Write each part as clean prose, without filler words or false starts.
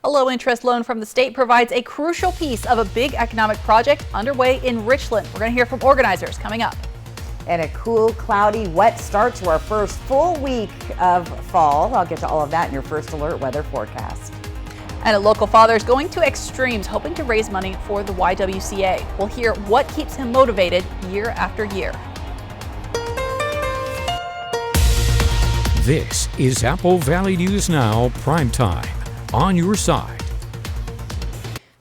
A low-interest loan from the state provides a crucial piece of a big economic project underway in Richland. We're going to hear from organizers coming up. And a cool, cloudy, wet start to our first full week of fall. I'll get to all of that in your First Alert weather forecast. And a local father is going to extremes hoping to raise money for the YWCA. We'll hear what keeps him motivated year after year. This is Apple Valley News Now, Prime Time, on your side.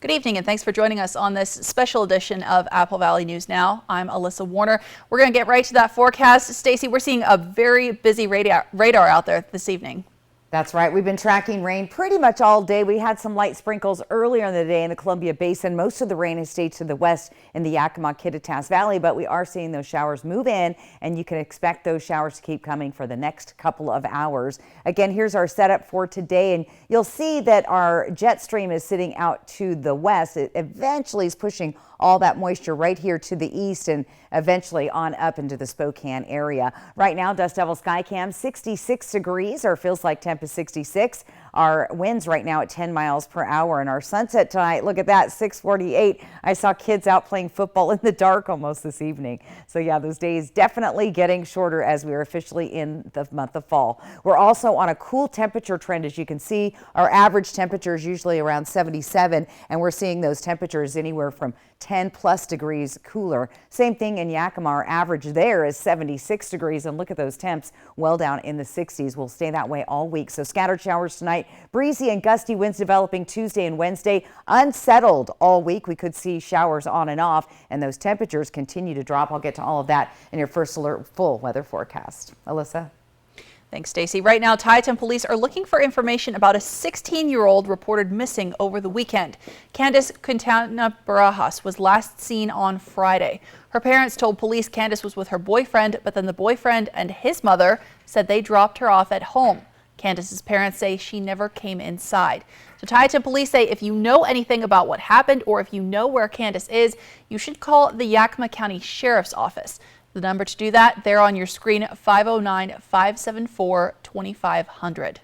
Good evening and thanks for joining us on this special edition of Apple Valley News Now. I'm Alyssa Warner. We're going to get right to that forecast. Stacey, we're seeing a very busy radar out there this evening. That's right. We've been tracking rain pretty much all day. We had some light sprinkles earlier in the day in the Columbia Basin. Most of the rain has stayed to the west in the Yakima-Kittitas Valley, but we are seeing those showers move in, and you can expect those showers to keep coming for the next couple of hours. Again, here's our setup for today, and you'll see that our jet stream is sitting out to the west. It eventually is pushing all that moisture right here to the east and eventually on up into the Spokane area. Right now, Dust Devil Skycam 66 degrees. Our feels like temp is 66. Our winds right now at 10 miles per hour, and our sunset tonight, look at that, 6:48. I saw kids out playing football in the dark almost this evening. So yeah, those days definitely getting shorter as we are officially in the month of fall. We're also on a cool temperature trend. As you can see, our average temperature is usually around 77, and we're seeing those temperatures anywhere from 10 plus degrees cooler. Same thing in Yakima. Our average there is 76 degrees, and look at those temps well down in the 60s. We'll stay that way all week. So scattered showers tonight, breezy and gusty winds developing Tuesday and Wednesday. Unsettled all week. We could see showers on and off, and those temperatures continue to drop. I'll get to all of that in your First Alert full weather forecast. Alyssa. Thanks, Stacey. Right now, Tieton police are looking for information about a 16-year-old reported missing over the weekend. Candace Quintana Barajas was last seen on Friday. Her parents told police Candace was with her boyfriend, but then the boyfriend and his mother said they dropped her off at home. Candace's parents say she never came inside. So Tieton police say if you know anything about what happened or if you know where Candace is, you should call the Yakima County Sheriff's Office. The number to do that, there on your screen, 509-574-2500.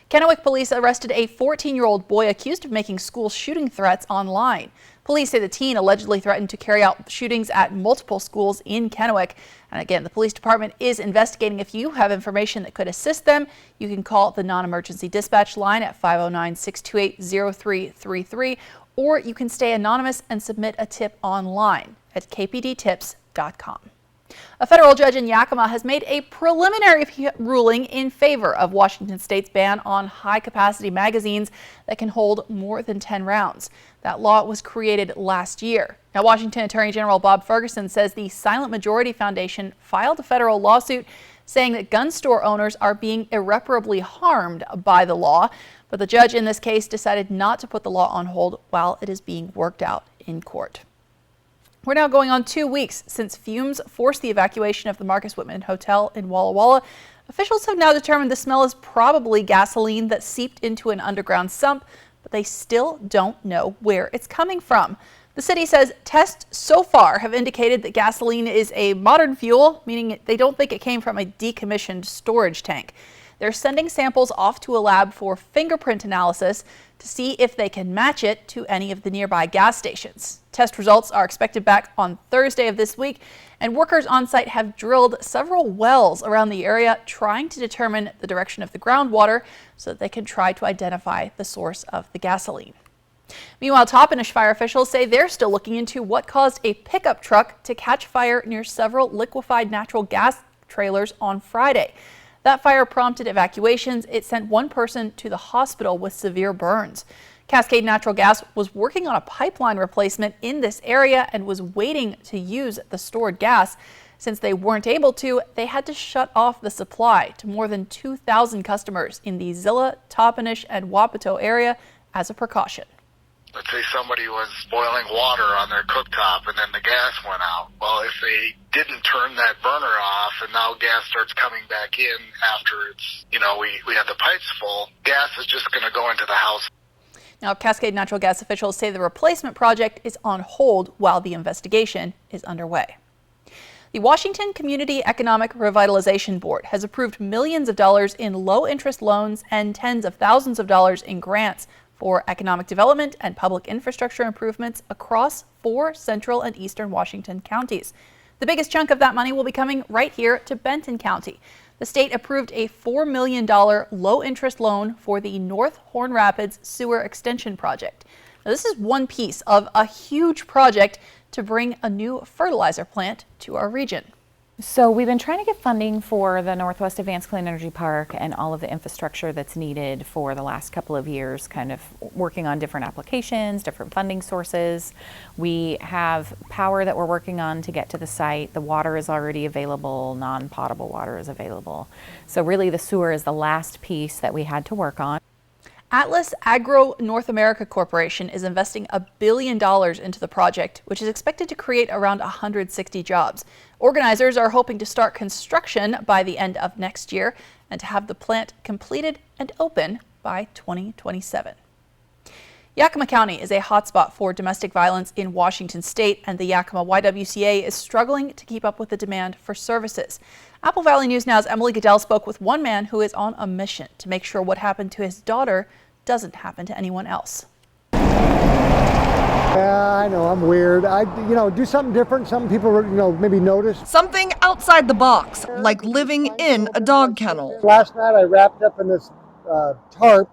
Kennewick police arrested a 14-year-old boy accused of making school shooting threats online. Police say the teen allegedly threatened to carry out shootings at multiple schools in Kennewick. And again, the police department is investigating. If you have information that could assist them, you can call the non-emergency dispatch line at 509-628-0333, or you can stay anonymous and submit a tip online at kpdtips.com. A federal judge in Yakima has made a preliminary ruling in favor of Washington State's ban on high-capacity magazines that can hold more than 10 rounds. That law was created last year. Now, Washington Attorney General Bob Ferguson says the Silent Majority Foundation filed a federal lawsuit saying that gun store owners are being irreparably harmed by the law. But the judge in this case decided not to put the law on hold while it is being worked out in court. We're now going on 2 weeks since fumes forced the evacuation of the Marcus Whitman Hotel in Walla Walla. Officials have now determined the smell is probably gasoline that seeped into an underground sump, but they still don't know where it's coming from. The city says tests so far have indicated that gasoline is a modern fuel, meaning they don't think it came from a decommissioned storage tank. They're sending samples off to a lab for fingerprint analysis to see if they can match it to any of the nearby gas stations. Test results are expected back on Thursday of this week, and workers on site have drilled several wells around the area trying to determine the direction of the groundwater so that they can try to identify the source of the gasoline. Meanwhile, Toppenish fire officials say they're still looking into what caused a pickup truck to catch fire near several liquefied natural gas trailers on Friday. That fire prompted evacuations. It sent one person to the hospital with severe burns. Cascade Natural Gas was working on a pipeline replacement in this area and was waiting to use the stored gas. Since they weren't able to, they had to shut off the supply to more than 2,000 customers in the Zilla, Toppenish, and Wapato area as a precaution. Let's say somebody was boiling water on their cooktop and then the gas went out. Well, if they didn't turn that burner off and now gas starts coming back in after it's, we had the pipes full, gas is just going to go into the house. Now, Cascade Natural Gas officials say the replacement project is on hold while the investigation is underway. The Washington Community Economic Revitalization Board has approved millions of dollars in low-interest loans and tens of thousands of dollars in grants for economic development and public infrastructure improvements across 4 central and eastern Washington counties. The biggest chunk of that money will be coming right here to Benton County. The state approved a $4 million low-interest loan for the North Horn Rapids Sewer Extension Project. Now, this is one piece of a huge project to bring a new fertilizer plant to our region. So we've been trying to get funding for the Northwest Advanced Clean Energy Park and all of the infrastructure that's needed for the last couple of years, kind of working on different applications, different funding sources. We have power that we're working on to get to the site. The water is already available, non-potable water is available. So really the sewer is the last piece that we had to work on. Atlas Agro North America Corporation is investing $1 billion into the project, which is expected to create around 160 jobs. Organizers are hoping to start construction by the end of next year and to have the plant completed and open by 2027. Yakima County is a hotspot for domestic violence in Washington state, and the Yakima YWCA is struggling to keep up with the demand for services. Apple Valley News Now's Emily Goodell spoke with one man who is on a mission to make sure what happened to his daughter doesn't happen to anyone else. Yeah, I know, I'm weird. Do something different, something people, maybe notice. Something outside the box, like living in a dog kennel. Last night I wrapped up in this tarp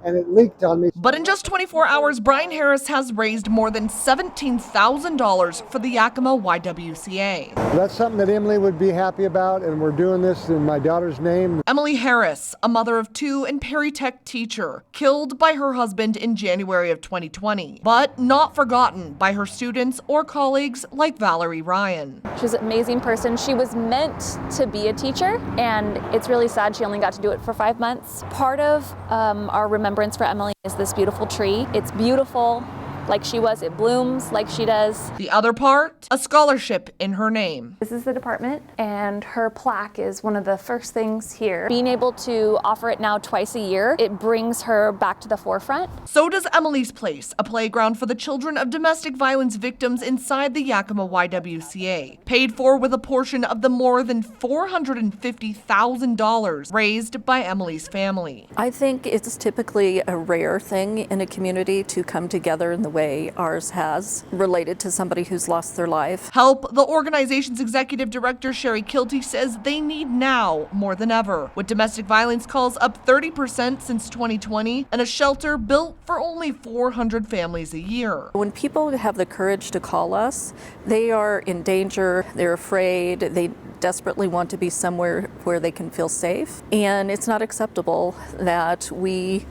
and it leaked on me. But in just 24 hours, Brian Harris has raised more than $17,000 for the Yakima YWCA. That's something that Emily would be happy about, and we're doing this in my daughter's name. Emily Harris, a mother of 2 and Perry Tech teacher, killed by her husband in January of 2020, but not forgotten by her students or colleagues like Valerie Ryan. She's an amazing person. She was meant to be a teacher, and it's really sad she only got to do it for 5 months. Part of our remembrance for Emily is this beautiful tree. It's beautiful like she was. It blooms like she does. The other part, a scholarship in her name. This is the department, and her plaque is one of the first things here. Being able to offer it now twice a year, it brings her back to the forefront. So does Emily's Place, a playground for the children of domestic violence victims inside the Yakima YWCA, paid for with a portion of the more than $450,000 raised by Emily's family. I think it's typically a rare thing in a community to come together in the way ours has, related to somebody who's lost their life. Help, the organization's executive director Sherry Kilty says they need now more than ever, with domestic violence calls up 30% since 2020 and a shelter built for only 400 families a year. When people have the courage to call us, they are in danger, they're afraid, they desperately want to be somewhere where they can feel safe, and it's not acceptable that we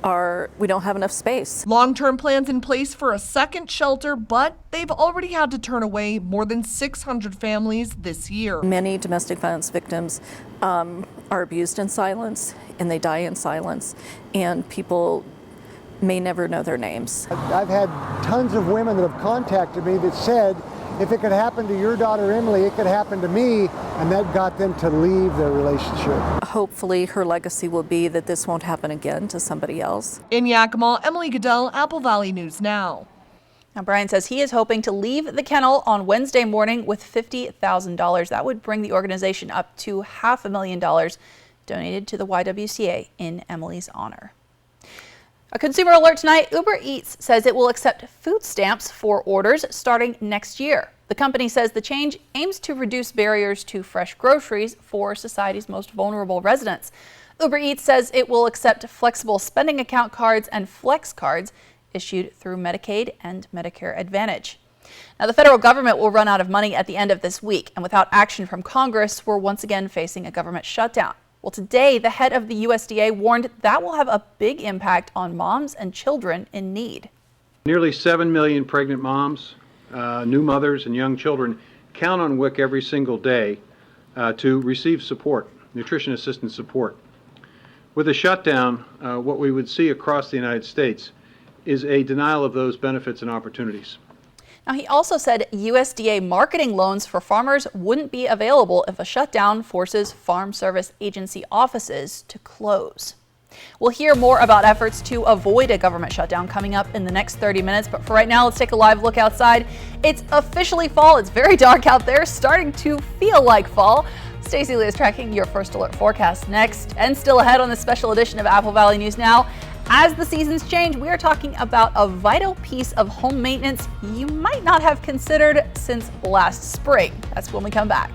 don't have enough space. Long-term plans in place for a second shelter, but they've already had to turn away more than 600 families this year. Many domestic violence victims are abused in silence, and they die in silence, and people may never know their names. I've had tons of women that have contacted me that said, if it could happen to your daughter Emily, it could happen to me, and that got them to leave their relationship. Hopefully her legacy will be that this won't happen again to somebody else. In Yakima, Emily Goodell, Apple Valley News Now. Now, Brian says he is hoping to leave the kennel on Wednesday morning with $50,000. That would bring the organization up to $500,000 donated to the YWCA in Emily's honor. A consumer alert tonight, Uber Eats says it will accept food stamps for orders starting next year. The company says the change aims to reduce barriers to fresh groceries for society's most vulnerable residents. Uber Eats says it will accept flexible spending account cards and flex cards issued through Medicaid and Medicare Advantage. Now, the federal government will run out of money at the end of this week, and without action from Congress, we're once again facing a government shutdown. Well, today, the head of the USDA warned that will have a big impact on moms and children in need. Nearly 7 million pregnant moms, new mothers, and young children count on WIC every single day to receive support, nutrition assistance support. With a shutdown, what we would see across the United States is a denial of those benefits and opportunities. Now, he also said USDA marketing loans for farmers wouldn't be available if a shutdown forces Farm Service Agency offices to close. We'll hear more about efforts to avoid a government shutdown coming up in the next 30 minutes. But for right now, let's take a live look outside. It's officially fall. It's very dark out there, starting to feel like fall. Stacey Lee is tracking your First Alert forecast next. And still ahead on this special edition of Apple Valley News Now, As the seasons change, we are talking about a vital piece of home maintenance you might not have considered since last spring. That's when we come back.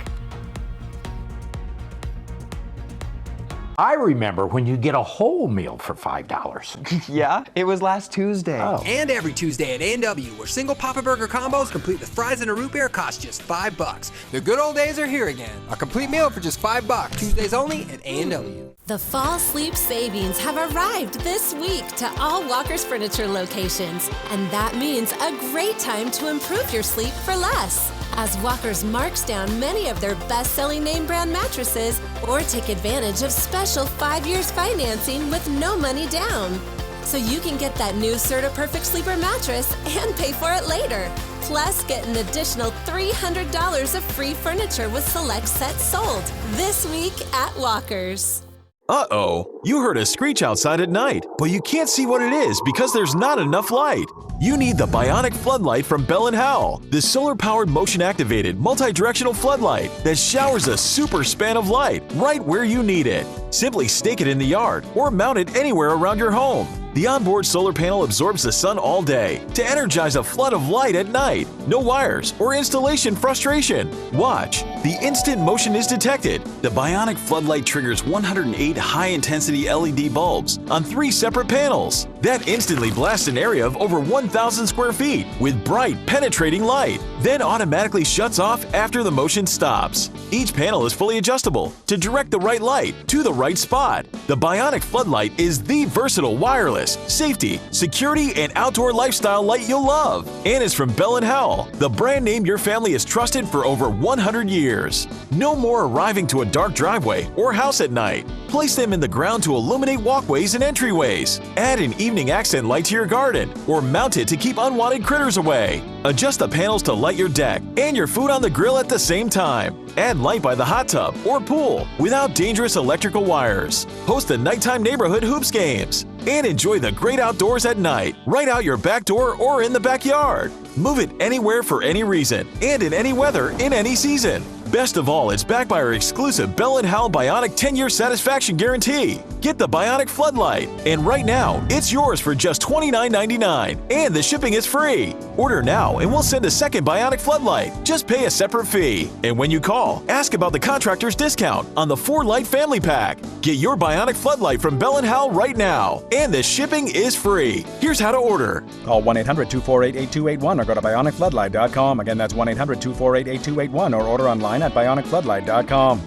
I remember when you get a whole meal for $5. Yeah, it was last Tuesday. Oh. And every Tuesday at A&W, where single Papa Burger combos complete with fries and a root beer cost just $5. The good old days are here again. A complete meal for just $5. Tuesdays only at A&W. The fall sleep savings have arrived this week to all Walker's Furniture locations, and that means a great time to improve your sleep for less. As Walker's marks down many of their best-selling name brand mattresses, or take advantage of special 5 years financing with no money down. So you can get that new Serta Perfect Sleeper mattress and pay for it later. Plus, get an additional $300 of free furniture with select sets sold this week at Walker's. Uh-oh, you heard a screech outside at night, but you can't see what it is because there's not enough light. You need the Bionic Floodlight from Bell & Howell, the solar-powered motion-activated multi-directional floodlight that showers a super span of light right where you need it. Simply stake it in the yard or mount it anywhere around your home. The onboard solar panel absorbs the sun all day to energize a flood of light at night. No wires or installation frustration. Watch. The instant motion is detected. The Bionic Floodlight triggers 108 high-intensity LED bulbs on 3 separate panels. That instantly blasts an area of over 1,000 square feet with bright, penetrating light, then automatically shuts off after the motion stops. Each panel is fully adjustable to direct the right light to the right spot. The Bionic Floodlight is the versatile wireless, safety, security, and outdoor lifestyle light you'll love. And is from Bell & Howell, the brand name your family has trusted for over 100 years. No more arriving to a dark driveway or house at night. Place them in the ground to illuminate walkways and entryways. Add an evening accent light to your garden or mount it to keep unwanted critters away. Adjust the panels to light your deck and your food on the grill at the same time. Add light by the hot tub or pool without dangerous electrical wires. Host the nighttime neighborhood hoops games. And enjoy the great outdoors at night, right out your back door or in the backyard. Move it anywhere for any reason and in any weather in any season. Best of all, it's backed by our exclusive Bell & Howell Bionic 10-year satisfaction guarantee. Get the Bionic Floodlight, and right now, it's yours for just $29.99, and the shipping is free. Order now, and we'll send a second Bionic Floodlight. Just pay a separate fee. And when you call, ask about the contractor's discount on the 4-light family pack. Get your Bionic Floodlight from Bell & Howell right now, and the shipping is free. Here's how to order. Call 1-800-248-8281 or go to BionicFloodlight.com. Again, that's 1-800-248-8281 or order online at BionicFloodlight.com.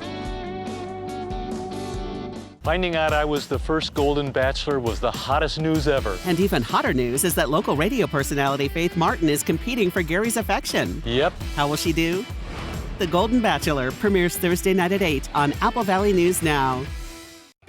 Finding out I was the first Golden Bachelor was the hottest news ever. And even hotter news is that local radio personality Faith Martin is competing for Gary's affection. Yep. How will she do? The Golden Bachelor premieres Thursday night at 8 on Apple Valley News Now.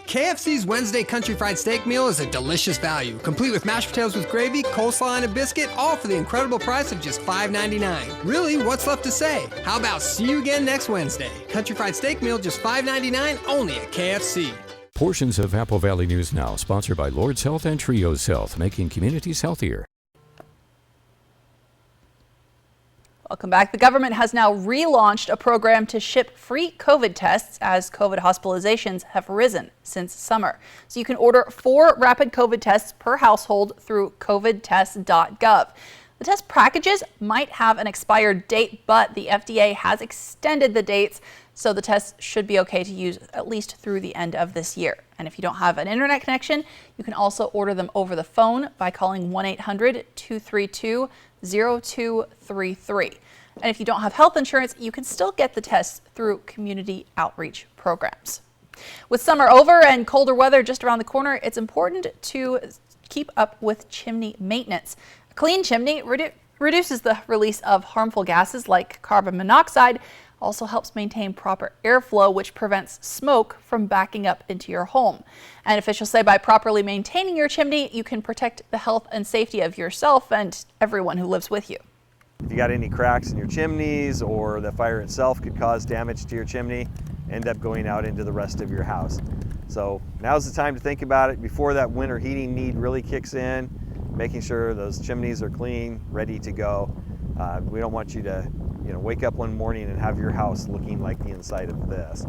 KFC's Wednesday Country Fried Steak Meal is a delicious value, complete with mashed potatoes with gravy, coleslaw, and a biscuit, all for the incredible price of just $5.99. Really, what's left to say? How about see you again next Wednesday? Country Fried Steak Meal just $5.99, only at KFC. Portions of Apple Valley News Now, sponsored by Lord's Health and Trios Health, making communities healthier. Welcome back. The government has now relaunched a program to ship free COVID tests as COVID hospitalizations have risen since summer. So you can order 4 rapid COVID tests per household through covidtest.gov. The test packages might have an expired date, but the FDA has extended the dates, so the tests should be okay to use at least through the end of this year. And if you don't have an internet connection, you can also order them over the phone by calling 1-800-232-0233. And if you don't have health insurance, you can still get the tests through community outreach programs. With summer over and colder weather just around the corner, it's important to keep up with chimney maintenance. A clean chimney reduces the release of harmful gases like carbon monoxide, also helps maintain proper airflow, which prevents smoke from backing up into your home. And officials say by properly maintaining your chimney, you can protect the health and safety of yourself and everyone who lives with you. If you got any cracks in your chimneys or the fire itself could cause damage to your chimney, end up going out into the rest of your house. So now's the time to think about it before that winter heating need really kicks in, making sure those chimneys are clean, ready to go. We don't want you to wake up one morning and have your house looking like the inside of this.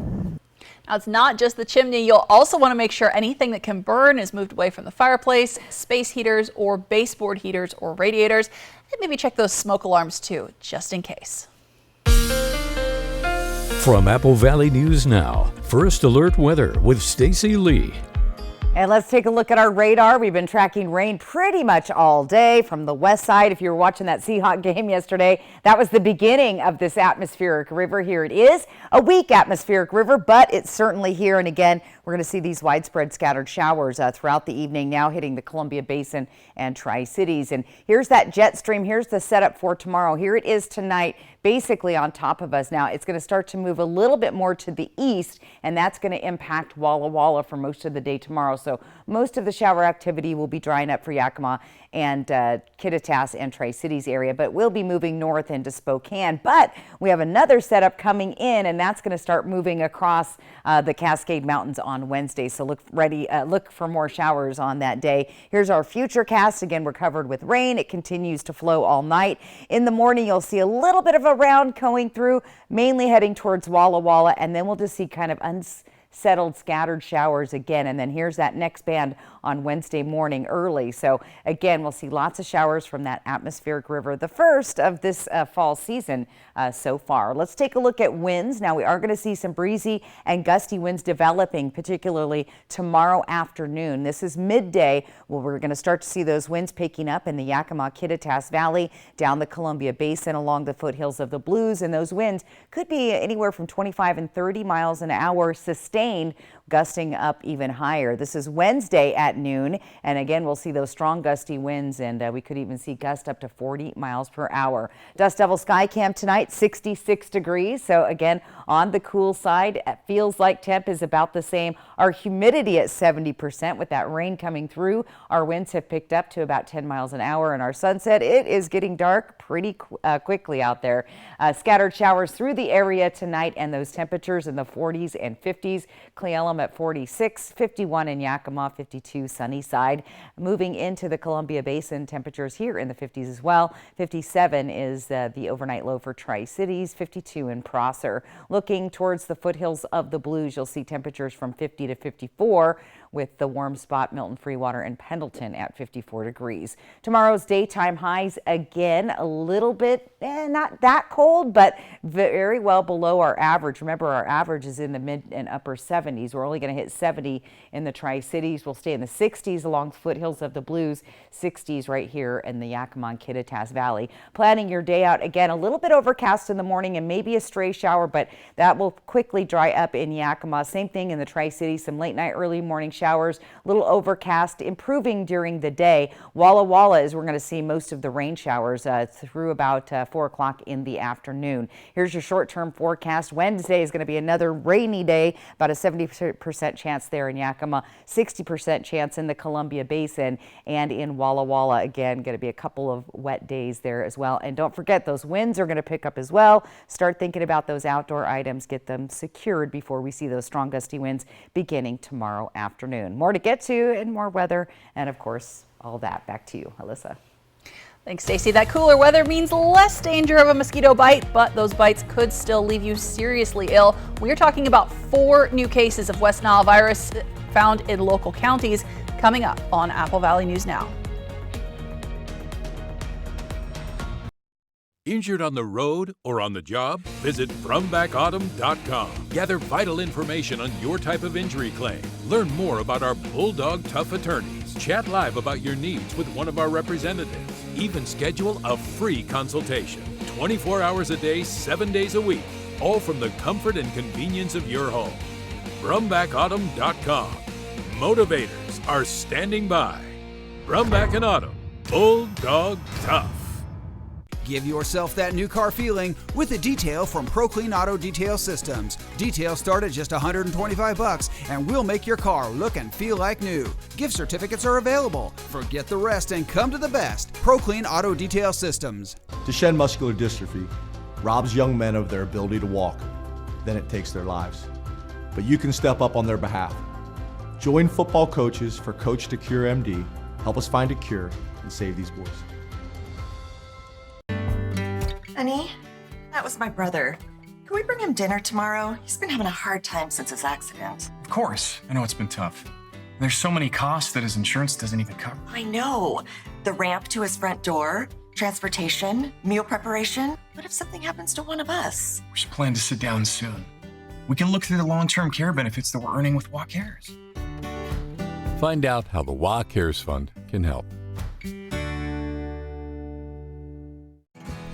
Now, it's not just the chimney. You'll also want to make sure anything that can burn is moved away from the fireplace, space heaters or baseboard heaters or radiators. And maybe check those smoke alarms too, just in case. From Apple Valley News Now, First Alert Weather with Stacy Lee. And let's take a look at our radar. We've been tracking rain pretty much all day from the west side. If you were watching that Seahawk game yesterday, that was the beginning of this atmospheric river. Here it is, a weak atmospheric river, but it's certainly here. And again, we're going to see these widespread scattered showers throughout the evening, now hitting the Columbia Basin and Tri-Cities. And here's that jet stream. Here's the setup for tomorrow. Here it is tonight, basically on top of us. Now, it's going to start to move a little bit more to the east, and that's going to impact Walla Walla for most of the day tomorrow. So most of the shower activity will be drying up for Yakima and Kittitas and Tri-Cities area, but we'll be moving north into Spokane. But we have another setup coming in, and that's going to start moving across the Cascade Mountains on Wednesday. So look for more showers on that day. Here's our future cast. Again, we're covered with rain. It continues to flow all night. In the morning, you'll see a little bit of a round going through, mainly heading towards Walla Walla, and then we'll just see kind of unsettled scattered showers again. And then here's that next band on Wednesday morning early. So again, we'll see lots of showers from that atmospheric river, the first of this fall season so far. Let's take a look at winds. Now, we are going to see some breezy and gusty winds developing, particularly tomorrow afternoon. This is midday. Well, we're going to start to see those winds picking up in the Yakima-Kittitas Valley, down the Columbia Basin, along the foothills of the Blues. And those winds could be anywhere from 25 and 30 miles an hour sustained, gusting up even higher. This is Wednesday at noon, and again, we'll see those strong gusty winds, and we could even see gusts up to 40 miles per hour. Dust Devil Sky Cam tonight, 66 degrees. So again, on the cool side, it feels like temp is about the same. Our humidity at 70% with that rain coming through. Our winds have picked up to about 10 miles an hour, and our sunset, it is getting dark pretty quickly out there. Scattered showers through the area tonight, and those temperatures in the 40s and 50s. Cle Elum at 46, 51 in Yakima, 52 Sunnyside. Moving into the Columbia Basin, temperatures here in the 50s as well. 57 is the overnight low for Tri-Cities, 52 in Prosser. Looking towards the foothills of the Blues, you'll see temperatures from 50 to 54, with the warm spot Milton, Freewater, and Pendleton at 54 degrees. Tomorrow's daytime highs, again, a little bit, not that cold, but very well below our average. Remember, our average is in the mid and upper 70s. We're only going to hit 70 in the Tri-Cities. We'll stay in the 60s along the foothills of the Blues, 60s right here in the Yakima and Kittitas Valley. Planning your day out, again, a little bit overcast in the morning and maybe a stray shower, but that will quickly dry up in Yakima. Same thing in the Tri-Cities, some late night, early morning showers, a little overcast, improving during the day. Walla Walla is we're going to see most of the rain showers through about 4 o'clock in the afternoon. Here's your short-term forecast. Wednesday is going to be another rainy day, about a 70% chance there in Yakima, 60% chance in the Columbia Basin, and in Walla Walla, again, going to be a couple of wet days there as well. And don't forget, those winds are going to pick up as well. Start thinking about those outdoor items, get them secured before we see those strong gusty winds beginning tomorrow afternoon. More to get to and more weather, and of course, all that. Back to you, Alyssa. Thanks, Stacey. That cooler weather means less danger of a mosquito bite, but those bites could still leave you seriously ill. We are talking about 4 new cases of West Nile virus found in local counties coming up on Apple Valley News Now. Injured on the road or on the job? Visit FromBackAutumn.com. Gather vital information on your type of injury claim. Learn more about our Bulldog Tough attorneys. Chat live about your needs with one of our representatives. Even schedule a free consultation. 24 hours a day, 7 days a week. All from the comfort and convenience of your home. FromBackAutumn.com. Motivators are standing by. Brumback and Autumn. Bulldog Tough. Give yourself that new car feeling with a detail from ProClean Auto Detail Systems. Details start at just $125 and we'll make your car look and feel like new. Gift certificates are available. Forget the rest and come to the best. ProClean Auto Detail Systems. Duchenne muscular dystrophy robs young men of their ability to walk. Then it takes their lives. But you can step up on their behalf. Join football coaches for Coach to Cure MD. Help us find a cure and save these boys. Honey, that was my brother. Can we bring him dinner tomorrow? He's been having a hard time since his accident. Of course. I know it's been tough. There's so many costs that his insurance doesn't even cover. I know. The ramp to his front door, transportation, meal preparation. What if something happens to one of us? We should plan to sit down soon. We can look through the long-term care benefits that we're earning with WA Cares. Find out how the WA Cares Fund can help.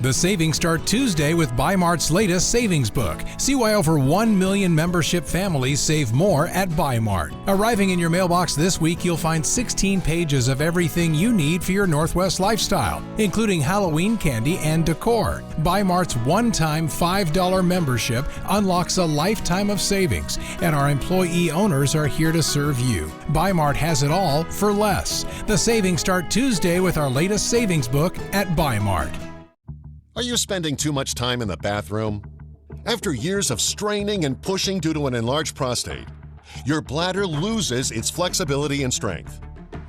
The Savings Start Tuesday with Bi-Mart's latest savings book. See why over 1 million membership families save more at Bi-Mart. Arriving in your mailbox this week, you'll find 16 pages of everything you need for your Northwest lifestyle, including Halloween candy and decor. Bi-Mart's one-time $5 membership unlocks a lifetime of savings, and our employee owners are here to serve you. Bi-Mart has it all for less. The Savings Start Tuesday with our latest savings book at Bi-Mart. Are you spending too much time in the bathroom? After years of straining and pushing due to an enlarged prostate, your bladder loses its flexibility and strength.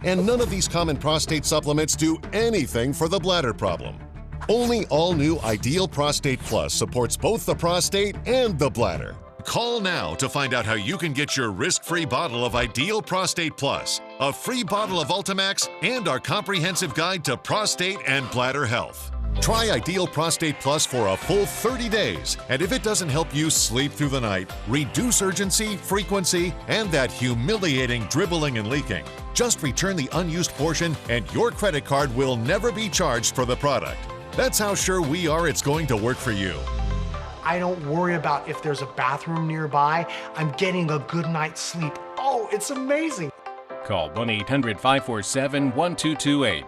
And none of these common prostate supplements do anything for the bladder problem. Only all-new Ideal Prostate Plus supports both the prostate and the bladder. Call now to find out how you can get your risk-free bottle of Ideal Prostate Plus, a free bottle of Ultimax, and our comprehensive guide to prostate and bladder health. Try Ideal Prostate Plus for a full 30 days, and if it doesn't help you sleep through the night, reduce urgency, frequency, and that humiliating dribbling and leaking, just return the unused portion and your credit card will never be charged for the product. That's how sure we are it's going to work for you. I don't worry about if there's a bathroom nearby. I'm getting a good night's sleep. Oh, it's amazing. Call 1-800-547-1228.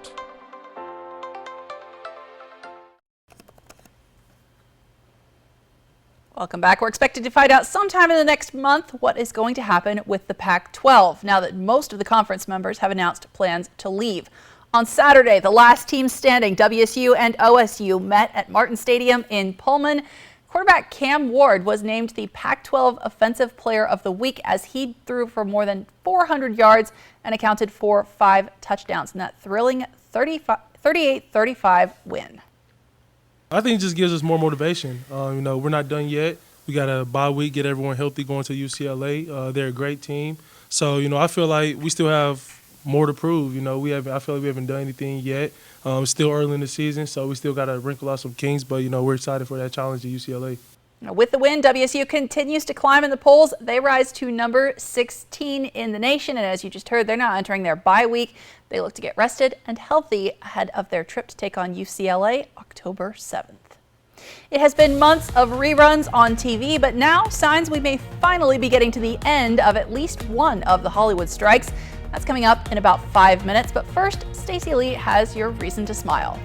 Welcome back. We're expected to find out sometime in the next month what is going to happen with the Pac-12 now that most of the conference members have announced plans to leave. On Saturday, the last team standing, WSU and OSU, met at Martin Stadium in Pullman. Quarterback Cam Ward was named the Pac-12 Offensive Player of the Week as he threw for more than 400 yards and accounted for 5 touchdowns in that thrilling 38-35 win. I think it just gives us more motivation. We're not done yet. We got a bye week, get everyone healthy going to UCLA. They're a great team. So, I feel like we still have more to prove. I feel like we haven't done anything yet. It's still early in the season, so we still got to wrinkle out some kinks, but, we're excited for that challenge at UCLA. With the win, WSU continues to climb in the polls. They rise to number 16 in the nation, and as you just heard, they're now entering their bye week. They look to get rested and healthy ahead of their trip to take on UCLA October 7th. It has been months of reruns on TV, but now signs we may finally be getting to the end of at least one of the Hollywood strikes. That's coming up in about 5 minutes, but first, Stacey Lee has your reason to smile.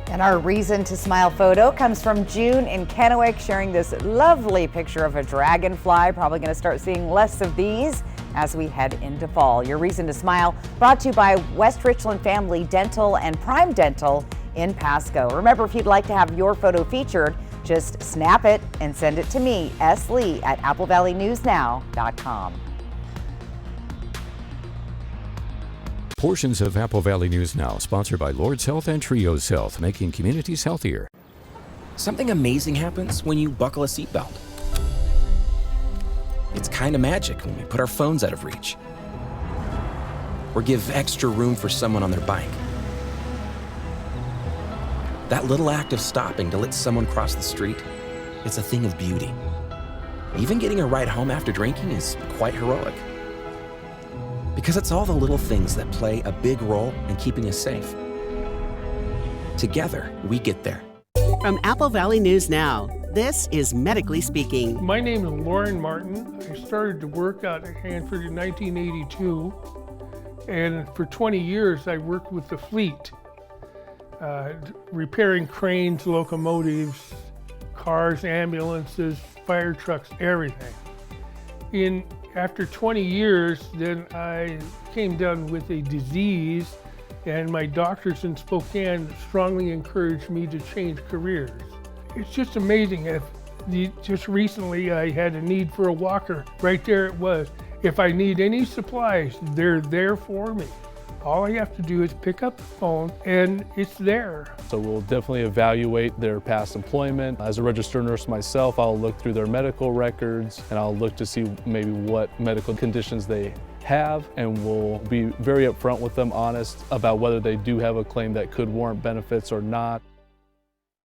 And our reason to smile photo comes from June in Kennewick, sharing this lovely picture of a dragonfly. Probably going to start seeing less of these as we head into fall. Your reason to smile brought to you by West Richland Family Dental and Prime Dental in Pasco. Remember, if you'd like to have your photo featured, just snap it and send it to me, S. Lee, at AppleValleyNewsNow.com. Portions of Apple Valley News Now, sponsored by Lord's Health and Trios Health, making communities healthier. Something amazing happens when you buckle a seatbelt. It's kind of magic when we put our phones out of reach, or give extra room for someone on their bike. That little act of stopping to let someone cross the street, it's a thing of beauty. Even getting a ride home after drinking is quite heroic. Because it's all the little things that play a big role in keeping us safe. Together, we get there. From Apple Valley News Now, this is Medically Speaking. My name is Lauren Martin. I started to work out at Hanford in 1982, and for 20 years I worked with the fleet, repairing cranes, locomotives, cars, ambulances, fire trucks, everything. After 20 years, then I came down with a disease, and my doctors in Spokane strongly encouraged me to change careers. It's just amazing. Just recently, I had a need for a walker. Right there it was. If I need any supplies, they're there for me. All I have to do is pick up the phone and it's there. So we'll definitely evaluate their past employment. As a registered nurse myself, I'll look through their medical records and I'll look to see maybe what medical conditions they have, and we'll be very upfront with them, honest about whether they do have a claim that could warrant benefits or not.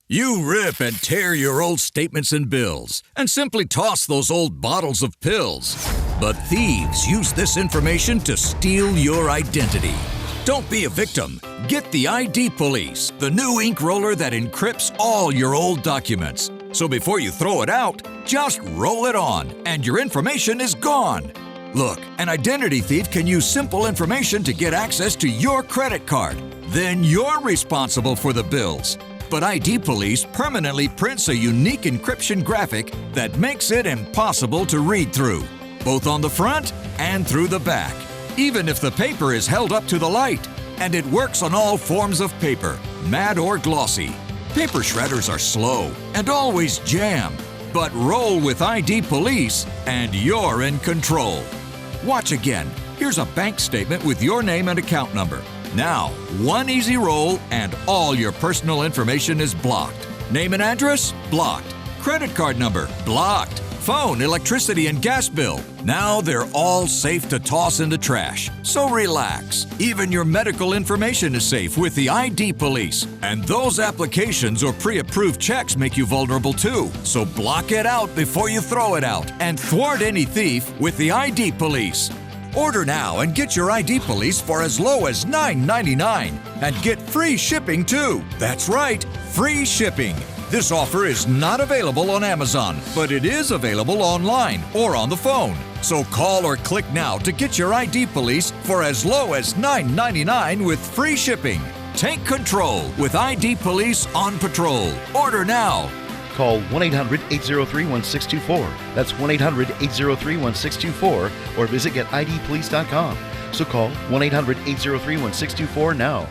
You rip and tear your old statements and bills and simply toss those old bottles of pills. But thieves use this information to steal your identity. Don't be a victim. Get the ID Police, the new ink roller that encrypts all your old documents. So before you throw it out, just roll it on and your information is gone. Look, an identity thief can use simple information to get access to your credit card. Then you're responsible for the bills. But ID Police permanently prints a unique encryption graphic that makes it impossible to read through, both on the front and through the back, even if the paper is held up to the light. And it works on all forms of paper, matte or glossy. Paper shredders are slow and always jam, but roll with ID Police and you're in control. Watch again. Here's a bank statement with your name and account number. Now, one easy roll and all your personal information is blocked. Name and address? Blocked. Credit card number? Blocked. Phone, electricity, and gas bill? Now they're all safe to toss in the trash. So relax. Even your medical information is safe with the ID Police. And those applications or pre-approved checks make you vulnerable too. So block it out before you throw it out and thwart any thief with the ID Police. Order now and get your ID Police for as low as $9.99 and get free shipping too. That's right, free shipping. This offer is not available on Amazon, but it is available online or on the phone. So call or click now to get your ID Police for as low as $9.99 with free shipping. Take control with ID Police on patrol. Order now. Call 1-800-803-1624. That's 1-800-803-1624 or visit getidpolice.com. So call 1-800-803-1624 now.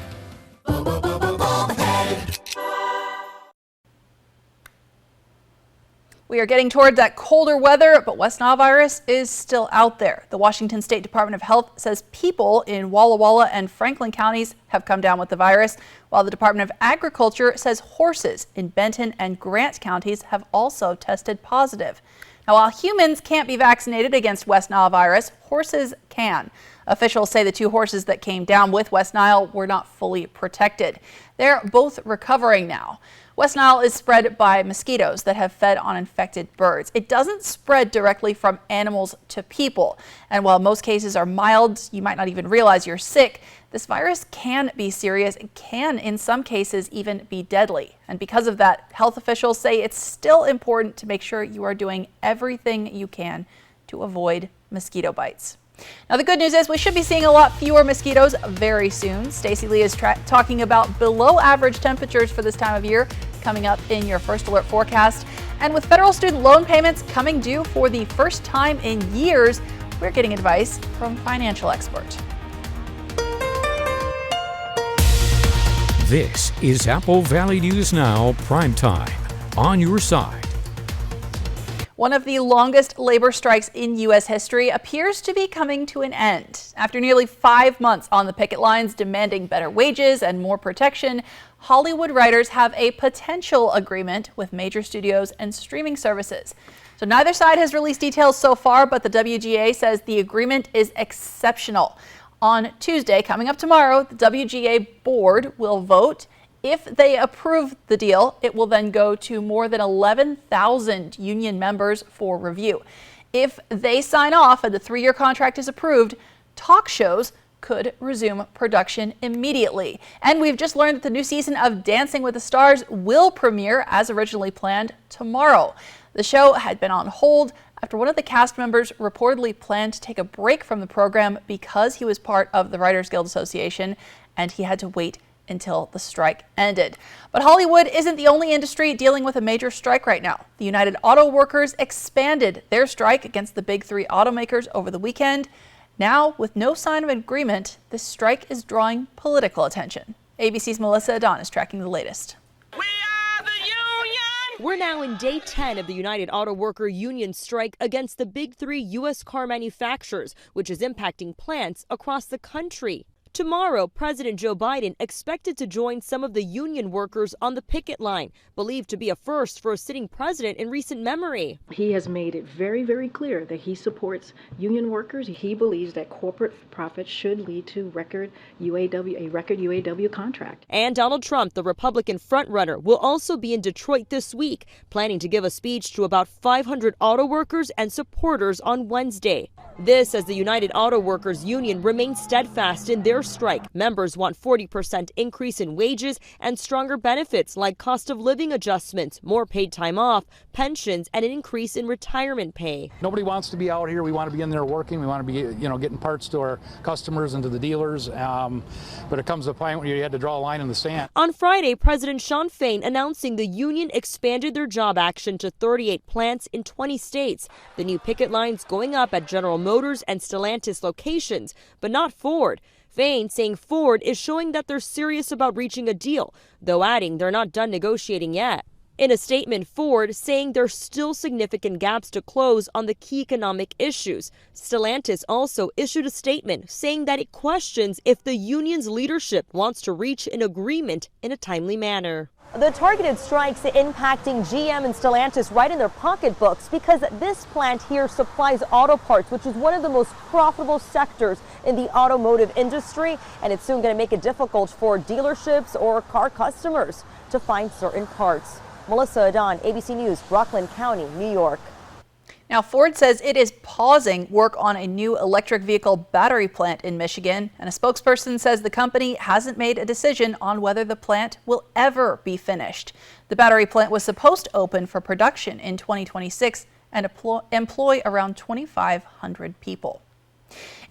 We are getting toward that colder weather, but West Nile virus is still out there. The Washington State Department of Health says people in Walla Walla and Franklin counties have come down with the virus, while the Department of Agriculture says horses in Benton and Grant counties have also tested positive. Now, while humans can't be vaccinated against West Nile virus, horses can. Officials say the two horses that came down with West Nile were not fully protected. They're both recovering now. West Nile is spread by mosquitoes that have fed on infected birds. It doesn't spread directly from animals to people. And while most cases are mild, you might not even realize you're sick, this virus can be serious. It can, in some cases, even be deadly. And because of that, health officials say it's still important to make sure you are doing everything you can to avoid mosquito bites. Now, the good news is we should be seeing a lot fewer mosquitoes very soon. Stacey Lee is talking about below average temperatures for this time of year coming up in your First Alert forecast. And with federal student loan payments coming due for the first time in years, we're getting advice from a financial expert. This is Apple Valley News Now Prime Time. On your side. One of the longest labor strikes in U.S. history appears to be coming to an end. After nearly 5 months on the picket lines demanding better wages and more protection, Hollywood writers have a potential agreement with major studios and streaming services. So neither side has released details so far, but the WGA says the agreement is exceptional. On Tuesday, coming up tomorrow, the WGA board will vote. If they approve the deal, it will then go to more than 11,000 union members for review. If they sign off and the 3-year contract is approved, talk shows could resume production immediately. And we've just learned that the new season of Dancing with the Stars will premiere as originally planned tomorrow. The show had been on hold after one of the cast members reportedly planned to take a break from the program because he was part of the Writers Guild Association and he had to wait until the strike ended. But Hollywood isn't the only industry dealing with a major strike right now. The United Auto Workers expanded their strike against the big 3 automakers over the weekend. Now, with no sign of agreement, this strike is drawing political attention. ABC's Melissa Adon is tracking the latest. We're now in day 10 of the United Auto Worker union strike against the big 3 U.S. car manufacturers, which is impacting plants across the country. Tomorrow, President Joe Biden expected to join some of the union workers on the picket line, believed to be a first for a sitting president in recent memory. He has made it very, very clear that he supports union workers. He believes that corporate profits should lead to a record UAW contract. And Donald Trump, the Republican frontrunner, will also be in Detroit this week, planning to give a speech to about 500 auto workers and supporters on Wednesday. This as the United Auto Workers Union remains steadfast in their strike. Members want 40% increase in wages and stronger benefits like cost of living adjustments, more paid time off, pensions, and an increase in retirement pay. Nobody wants to be out here. We want to be in there working. We want to be, getting parts to our customers and to the dealers. But it comes to a point where you had to draw a line in the sand. On Friday, President Shawn Fain announcing the union expanded their job action to 38 plants in 20 states. The new picket lines going up at General Motors and Stellantis locations, but not Ford. Fain saying Ford is showing that they're serious about reaching a deal, though adding they're not done negotiating yet. In a statement, Ford saying there's still significant gaps to close on the key economic issues. Stellantis also issued a statement saying that it questions if the union's leadership wants to reach an agreement in a timely manner. The targeted strikes impacting GM and Stellantis right in their pocketbooks because this plant here supplies auto parts, which is one of the most profitable sectors in the automotive industry, and it's soon going to make it difficult for dealerships or car customers to find certain parts. Melissa Adon, ABC News, Rockland County, New York. Now, Ford says it is pausing work on a new electric vehicle battery plant in Michigan, and a spokesperson says the company hasn't made a decision on whether the plant will ever be finished. The battery plant was supposed to open for production in 2026 and employ around 2,500 people.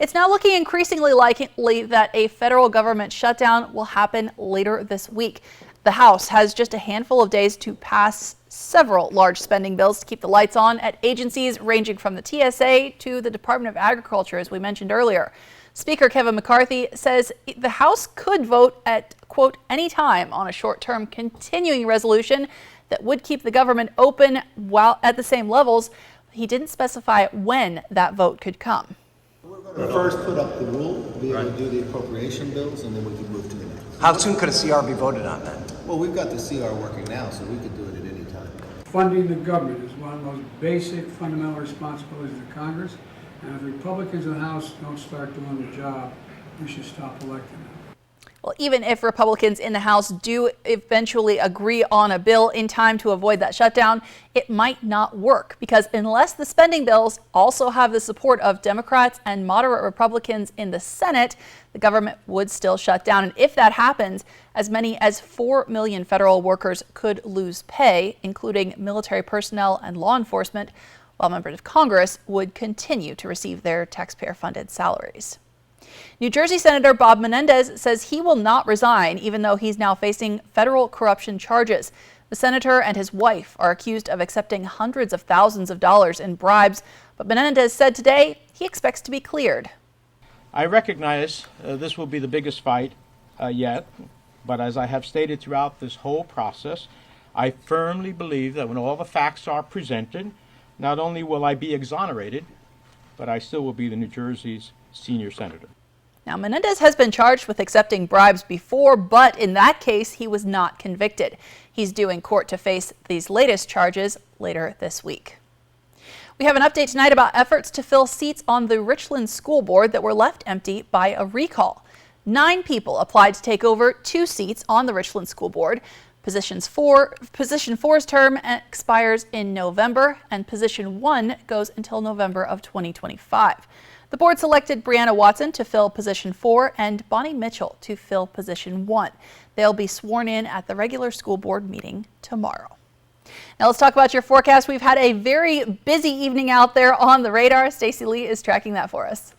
It's now looking increasingly likely that a federal government shutdown will happen later this week. The House has just a handful of days to pass several large spending bills to keep the lights on at agencies ranging from the TSA to the Department of Agriculture, as we mentioned earlier. Speaker Kevin McCarthy says the House could vote at, quote, any time on a short-term continuing resolution that would keep the government open while at the same levels. He didn't specify when that vote could come. We're going to first put up the rule, be able to do the appropriation bills, and then we can move to the next. How soon could a CR be voted on then? Well, we've got the CR working now, so we could do it at any time. Funding the government is one of the most basic fundamental responsibilities of Congress, and if Republicans in the House don't start doing the job, we should stop electing them. Well, even if Republicans in the House do eventually agree on a bill in time to avoid that shutdown, it might not work because unless the spending bills also have the support of Democrats and moderate Republicans in the Senate, the government would still shut down. And if that happens, as many as 4 million federal workers could lose pay, including military personnel and law enforcement, while members of Congress would continue to receive their taxpayer-funded salaries. New Jersey Senator Bob Menendez says he will not resign, even though he's now facing federal corruption charges. The senator and his wife are accused of accepting hundreds of thousands of dollars in bribes, but Menendez said today he expects to be cleared. I recognize this will be the biggest fight yet, but as I have stated throughout this whole process, I firmly believe that when all the facts are presented, not only will I be exonerated, but I still will be the New Jersey's senior senator. Now, Menendez has been charged with accepting bribes before, but in that case, he was not convicted. He's due in court to face these latest charges later this week. We have an update tonight about efforts to fill seats on the Richland School Board that were left empty by a recall. 9 people applied to take over 2 seats on the Richland School Board. Position 4's term expires in November, and Position 1 goes until November of 2025. The board selected Brianna Watson to fill Position 4 and Bonnie Mitchell to fill Position 1. They'll be sworn in at the regular school board meeting tomorrow. Now let's talk about your forecast. We've had a very busy evening out there on the radar. Stacey Lee is tracking that for us.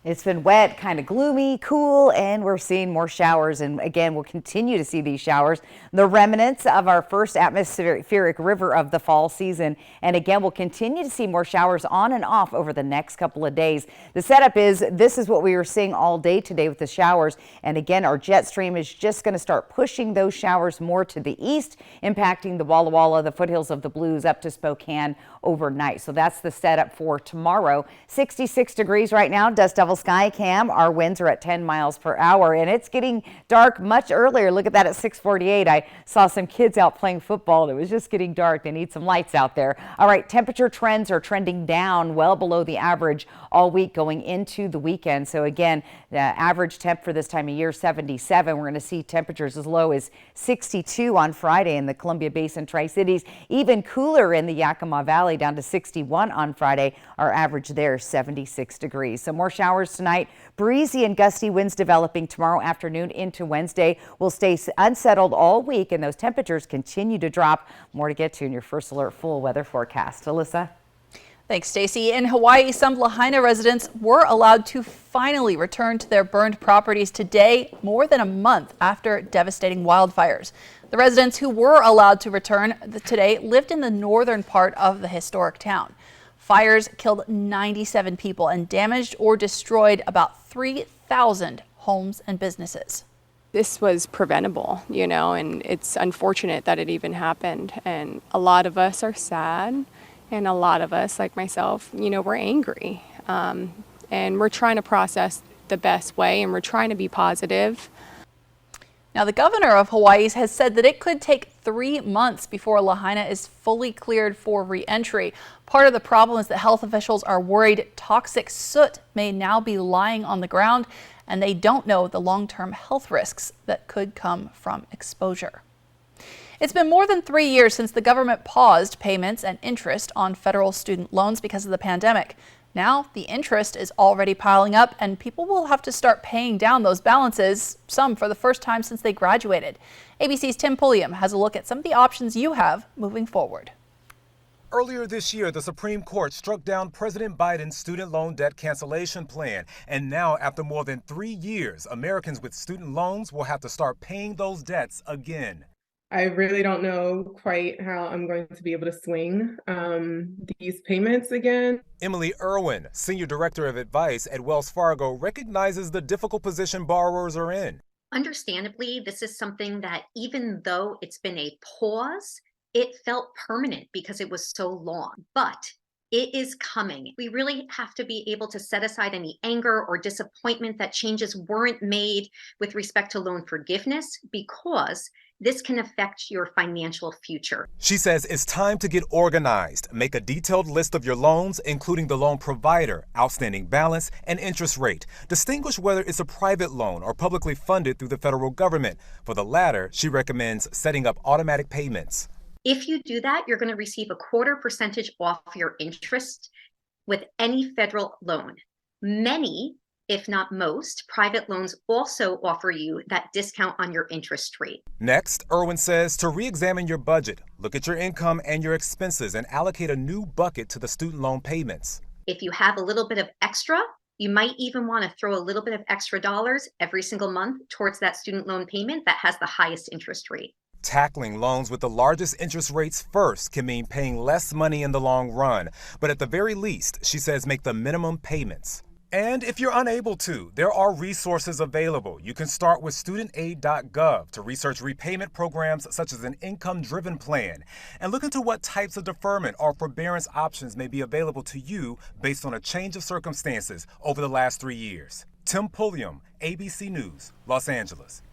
It's been wet, kind of gloomy, cool, and we're seeing more showers. And again, we'll continue to see these showers, the remnants of our first atmospheric river of the fall season. And again, we'll continue to see more showers on and off over the next couple of days. The setup is this is what we were seeing all day today with the showers. And again, our jet stream is just going to start pushing those showers more to the east, impacting the Walla Walla, the foothills of the Blues up to Spokane overnight. So that's the setup for tomorrow. 66 degrees right now, Dust Devil Sky Cam. Our winds are at 10 miles per hour, and it's getting dark much earlier. Look at that at 6:48. I saw some kids out playing football, and it was just getting dark. They need some lights out there. All right, temperature trends are trending down well below the average all week going into the weekend. So again, the average temp for this time of year, 77. We're going to see temperatures as low as 62 on Friday in the Columbia Basin Tri-Cities. Even cooler in the Yakima Valley, down to 61 on Friday. Our average there, 76 degrees. So more showers tonight. Breezy and gusty winds developing tomorrow afternoon into Wednesday. Will stay unsettled all week, and those temperatures continue to drop. More to get to in your First Alert full weather forecast. Alyssa? Thanks, Stacey. In Hawaii, some Lahaina residents were allowed to finally return to their burned properties today, more than a month after devastating wildfires. The residents who were allowed to return today lived in the northern part of the historic town. Fires killed 97 people and damaged or destroyed about 3,000 homes and businesses. This was preventable, you know, and it's unfortunate that it even happened. And a lot of us are sad. And a lot of us, like myself, you know, we're angry. And we're trying to process the best way, and we're trying to be positive. Now, the governor of Hawaii has said that it could take 3 months before Lahaina is fully cleared for re-entry. Part of the problem is that health officials are worried toxic soot may now be lying on the ground, and they don't know the long-term health risks that could come from exposure. It's been more than 3 years since the government paused payments and interest on federal student loans because of the pandemic. Now the interest is already piling up, and people will have to start paying down those balances, some for the first time since they graduated. ABC's Tim Pulliam has a look at some of the options you have moving forward. Earlier this year, the Supreme Court struck down President Biden's student loan debt cancellation plan. And now, after more than 3 years, Americans with student loans will have to start paying those debts again. I really don't know quite how I'm going to be able to swing these payments again. Emily Irwin, Senior Director of Advice at Wells Fargo, recognizes the difficult position borrowers are in. Understandably, this is something that even though it's been a pause, it felt permanent because it was so long. But it is coming. We really have to be able to set aside any anger or disappointment that changes weren't made with respect to loan forgiveness, because this can affect your financial future. She says it's time to get organized. Make a detailed list of your loans, including the loan provider, outstanding balance, and interest rate. Distinguish whether it's a private loan or publicly funded through the federal government. For the latter, she recommends setting up automatic payments. If you do that, you're going to receive a 0.25% off your interest with any federal loan. Many, if not most, private loans also offer you that discount on your interest rate. Next, Irwin says to re-examine your budget, look at your income and your expenses, and allocate a new bucket to the student loan payments. If you have a little bit of extra, you might even want to throw a little bit of extra dollars every single month towards that student loan payment that has the highest interest rate. Tackling loans with the largest interest rates first can mean paying less money in the long run. But at the very least, she says make the minimum payments. And if you're unable to, there are resources available. You can start with studentaid.gov to research repayment programs such as an income-driven plan, and look into what types of deferment or forbearance options may be available to you based on a change of circumstances over the last 3 years. Tim Pulliam, ABC News, Los Angeles.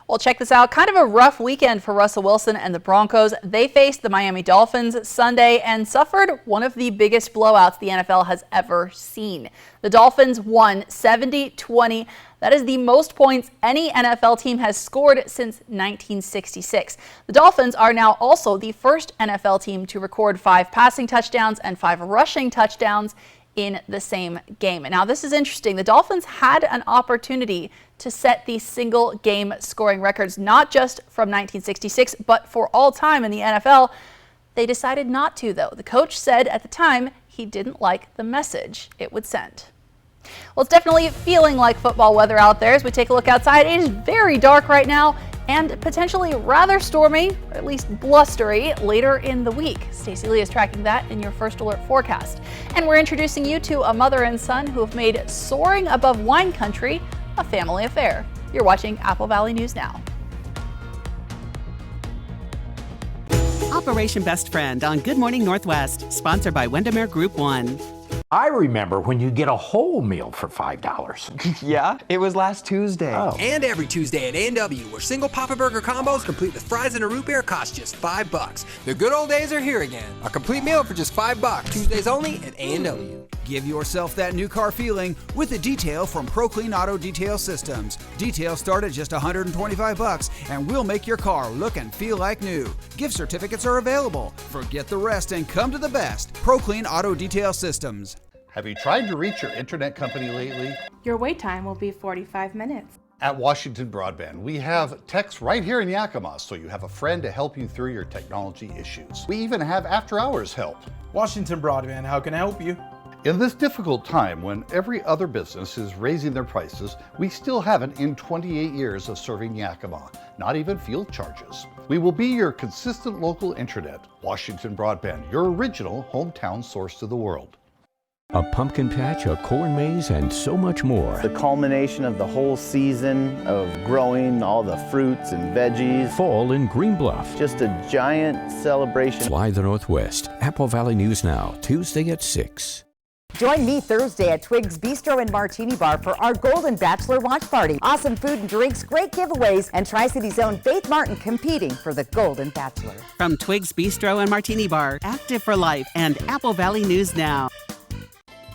Well, check this out. Kind of a rough weekend for Russell Wilson and the Broncos. They faced the Miami Dolphins Sunday and suffered one of the biggest blowouts the NFL has ever seen. The Dolphins won 70-20. That is the most points any NFL team has scored since 1966. The Dolphins are now also the first NFL team to record 5 passing touchdowns and 5 rushing touchdowns in the same game. And now this is interesting. The Dolphins had an opportunity to set these single game scoring records, not just from 1966, but for all time in the NFL. They decided not to, though. The coach said at the time he didn't like the message it would send. Well, it's definitely feeling like football weather out there as we take a look outside. It is very dark right now and potentially rather stormy, or at least blustery, later in the week. Stacey Lee is tracking that in your First Alert forecast. And we're introducing you to a mother and son who have made soaring above wine country a family affair. You're watching Apple Valley News Now. Operation Best Friend on Good Morning Northwest, sponsored by Windermere Group 1. I remember when you get a whole meal for $5. Yeah, it was last Tuesday. Oh. And every Tuesday at A&W, where single Papa Burger combos complete with fries and a root beer cost just $5. The good old days are here again. A complete meal for just $5. Tuesdays only at A&W. Give yourself that new car feeling with a detail from ProClean Auto Detail Systems. Details start at just $125 and we'll make your car look and feel like new. Gift certificates are available. Forget the rest and come to the best. ProClean Auto Detail Systems. Have you tried to reach your internet company lately? Your wait time will be 45 minutes. At Washington Broadband, we have techs right here in Yakima, so you have a friend to help you through your technology issues. We even have after-hours help. Washington Broadband, how can I help you? In this difficult time when every other business is raising their prices, we still haven't in 28 years of serving Yakima, not even fuel charges. We will be your consistent local internet. Washington Broadband, your original hometown source to the world. A pumpkin patch, a corn maze, and so much more. The culmination of the whole season of growing all the fruits and veggies. Fall in Green Bluff. Just a giant celebration. Fly the Northwest. Apple Valley News Now, Tuesday at 6. Join me Thursday at Twig's Bistro and Martini Bar for our Golden Bachelor watch party. Awesome food and drinks, great giveaways, and Tri-City's own Faith Martin competing for the Golden Bachelor. From Twig's Bistro and Martini Bar, Active for Life, and Apple Valley News Now.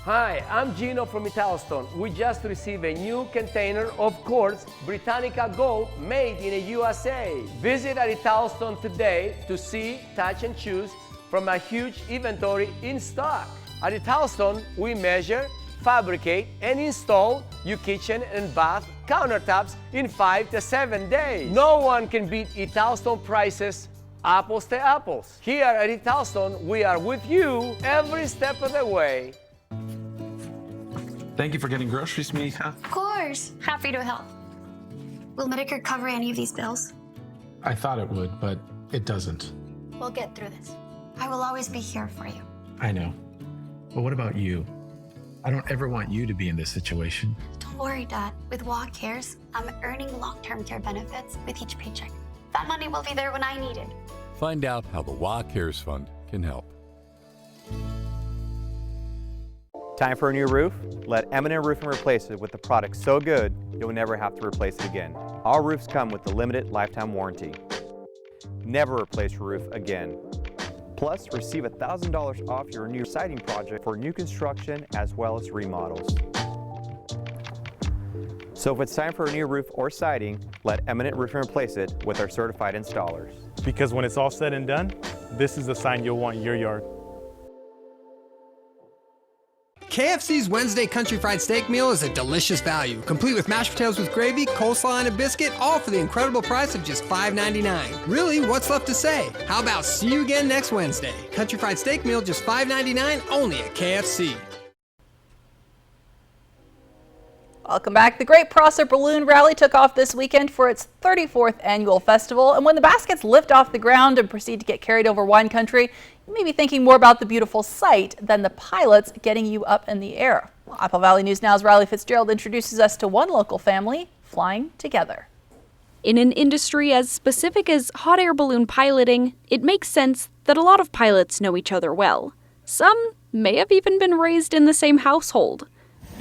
Hi, I'm Gino from Italstone. We just received a new container of Quartz Britannica Gold made in the USA. Visit at Italstone today to see, touch, and choose from a huge inventory in stock. At Italstone, we measure, fabricate, and install your kitchen and bath countertops in 5 to 7 days. No one can beat Italstone prices, apples to apples. Here at Italstone, we are with you every step of the way. Thank you for getting groceries, Mika. Of course. Happy to help. Will Medicare cover any of these bills? I thought it would, but it doesn't. We'll get through this. I will always be here for you. I know. But what about you? I don't ever want you to be in this situation. Don't worry, Dad. With WA Cares, I'm earning long-term care benefits with each paycheck. That money will be there when I need it. Find out how the WA Cares Fund can help. Time for a new roof? Let M&M Roofing replace it with a product so good you'll never have to replace it again. Our roofs come with a limited lifetime warranty. Never replace your roof again. Plus, receive $1,000 off your new siding project for new construction as well as remodels. So if it's time for a new roof or siding, let Eminent Roofing replace it with our certified installers. Because when it's all said and done, this is the sign you'll want in your yard. KFC's Wednesday Country Fried Steak Meal is a delicious value, complete with mashed potatoes with gravy, coleslaw, and a biscuit, all for the incredible price of just $5.99. Really, what's left to say? How about see you again next Wednesday? Country Fried Steak Meal just $5.99, only at KFC. Welcome back. The Great Prosser Balloon Rally took off this weekend for its 34th annual festival. And when the baskets lift off the ground and proceed to get carried over wine country, you may be thinking more about the beautiful sight than the pilots getting you up in the air. Well, Apple Valley News Now's Riley Fitzgerald introduces us to one local family flying together. In an industry as specific as hot air balloon piloting, it makes sense that a lot of pilots know each other well. Some may have even been raised in the same household.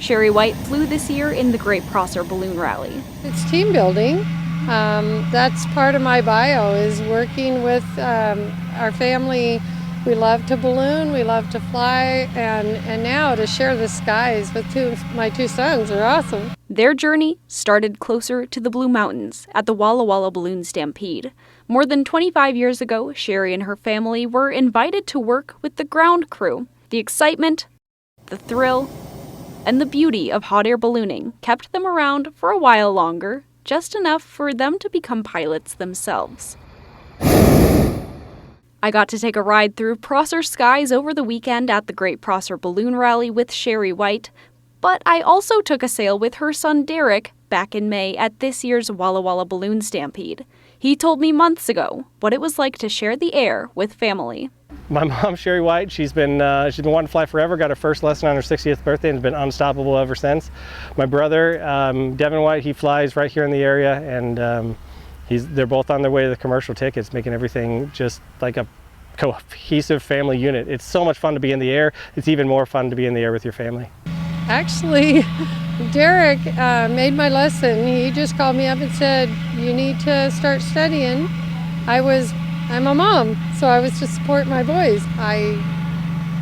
Sherry White flew this year in the Great Prosser Balloon Rally. It's team building. That's part of my bio, is working with our family. We love to balloon, we love to fly, and now to share the skies with my two sons are awesome. Their journey started closer to the Blue Mountains at the Walla Walla Balloon Stampede. More than 25 years ago, Sherry and her family were invited to work with the ground crew. The excitement, the thrill, and the beauty of hot air ballooning kept them around for a while longer, just enough for them to become pilots themselves. I got to take a ride through Prosser skies over the weekend at the Great Prosser Balloon Rally with Sherry White, but I also took a sail with her son Derek back in May at this year's Walla Walla Balloon Stampede. He told me months ago what it was like to share the air with family. My mom, Sherry White, she's been wanting to fly forever, got her first lesson on her 60th birthday and has been unstoppable ever since. My brother, Devin White, he flies right here in the area, and they're both on their way to the commercial tickets, making everything just like a cohesive family unit. It's so much fun to be in the air. It's even more fun to be in the air with your family. Actually, Derek made my lesson. He just called me up and said, you need to start studying. I'm a mom, so I was to support my boys. I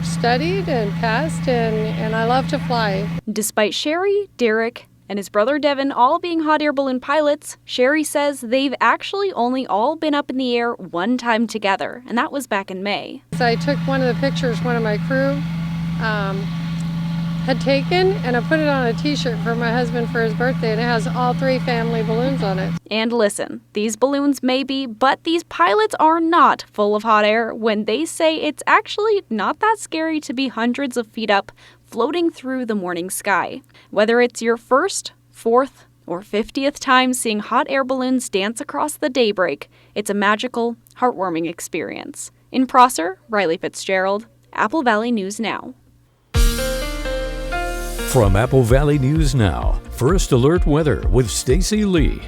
studied and passed, and I love to fly. Despite Sherry, Derek, and his brother Devin all being hot air balloon pilots, Sherry says they've actually only all been up in the air one time together, and that was back in May. So I took one of the pictures one of my crew had taken, and I put it on a t-shirt for my husband for his birthday, and it has all 3 family balloons on it. And listen, these balloons may be, but these pilots are not full of hot air when they say it's actually not that scary to be hundreds of feet up, floating through the morning sky. Whether it's your first, 4th, or 50th time seeing hot air balloons dance across the daybreak, it's a magical, heartwarming experience. In Prosser, Riley Fitzgerald, Apple Valley News Now. From Apple Valley News Now, First Alert Weather with Stacy Lee.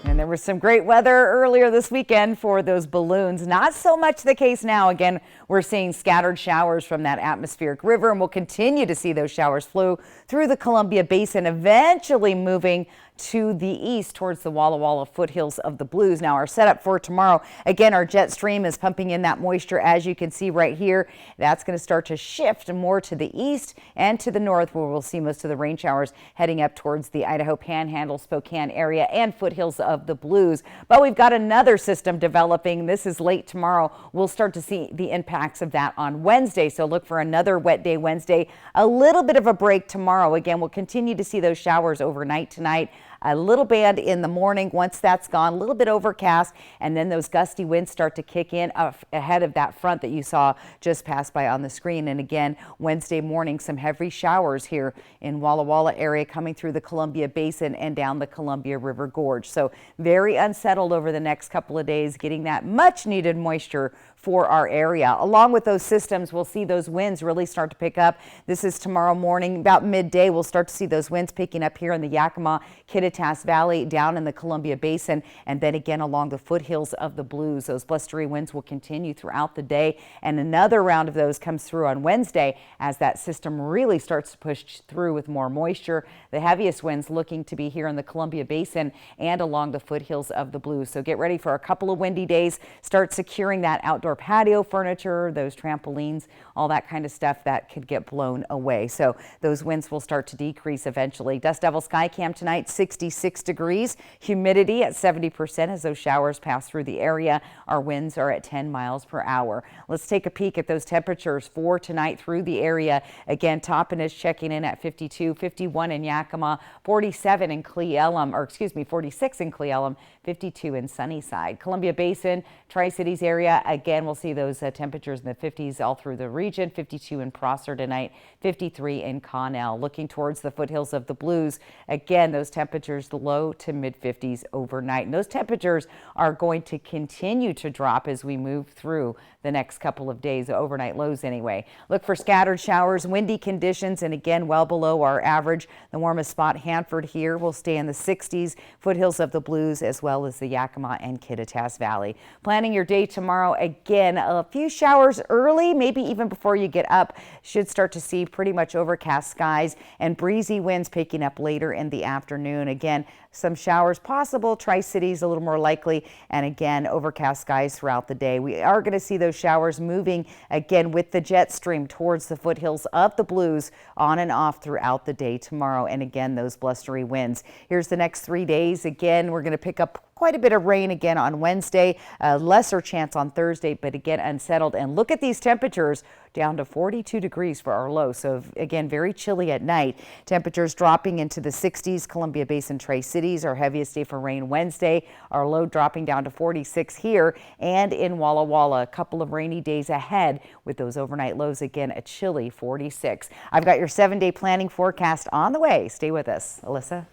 And there was some great weather earlier this weekend for those balloons. Not so much the case now. Again, we're seeing scattered showers from that atmospheric river, and we'll continue to see those showers flow through the Columbia Basin, eventually moving to the east towards the Walla Walla foothills of the Blues. Now our setup for tomorrow, again, our jet stream is pumping in that moisture, as you can see right here. That's going to start to shift more to the east and to the north, where we'll see most of the rain showers heading up towards the Idaho Panhandle, Spokane area, and foothills of the Blues. But we've got another system developing. This is late tomorrow. We'll start to see the impacts of that on Wednesday. So look for another wet day Wednesday. A little bit of a break tomorrow. Again, we'll continue to see those showers overnight tonight. A little band in the morning. Once that's gone, a little bit overcast, and then those gusty winds start to kick in ahead of that front that you saw just pass by on the screen. And again, Wednesday morning, some heavy showers here in Walla Walla area coming through the Columbia Basin and down the Columbia River Gorge. So very unsettled over the next couple of days, getting that much needed moisture for our area. Along with those systems, we'll see those winds really start to pick up. This is tomorrow morning, about midday. We'll start to see those winds picking up here in the Yakima, Kittitas Valley, down in the Columbia Basin, and then again along the foothills of the Blues. Those blustery winds will continue throughout the day, and another round of those comes through on Wednesday as that system really starts to push through with more moisture. The heaviest winds looking to be here in the Columbia Basin and along the foothills of the Blues. So get ready for a couple of windy days. Start securing that outdoor patio furniture, those trampolines, all that kind of stuff that could get blown away. So those winds will start to decrease eventually. Dust Devil Sky Cam tonight, 66 degrees. Humidity at 70% as those showers pass through the area. Our winds are at 10 miles per hour. Let's take a peek at those temperatures for tonight through the area. Again, Toppin is checking in at 52, 51 in Yakima, 47 in Cle Elum, 46 in Cle Elum, 52 in Sunnyside. Columbia Basin, Tri-Cities area, again, we'll see those temperatures in the 50s all through the region. 52 in Prosser tonight, 53 in Connell. Looking towards the foothills of the Blues, again, those temperatures low to mid 50s overnight. And those temperatures are going to continue to drop as we move through the next couple of days, overnight lows anyway. Look for scattered showers, windy conditions, and again, well below our average. The warmest spot, Hanford here, will stay in the 60s, foothills of the Blues, as well as the Yakima and Kittitas Valley. Planning your day tomorrow, again, a few showers early, maybe even before you get up. Should start to see pretty much overcast skies and breezy winds picking up later in the afternoon. Again, some showers possible, Tri-Cities a little more likely, and again, overcast skies throughout the day. We are going to see those showers moving again with the jet stream towards the foothills of the Blues on and off throughout the day tomorrow, and again, those blustery winds. Here's the next 3 days. Again, we're going to pick up quite a bit of rain again on Wednesday, lesser chance on Thursday, but again unsettled. And look at these temperatures, down to 42 degrees for our low. So again, very chilly at night. Temperatures dropping into the 60s. Columbia Basin, Tri-Cities, our heaviest day for rain Wednesday. Our low dropping down to 46 here, and in Walla Walla, a couple of rainy days ahead with those overnight lows. Again, a chilly 46. I've got your 7-day planning forecast on the way. Stay with us. Alyssa?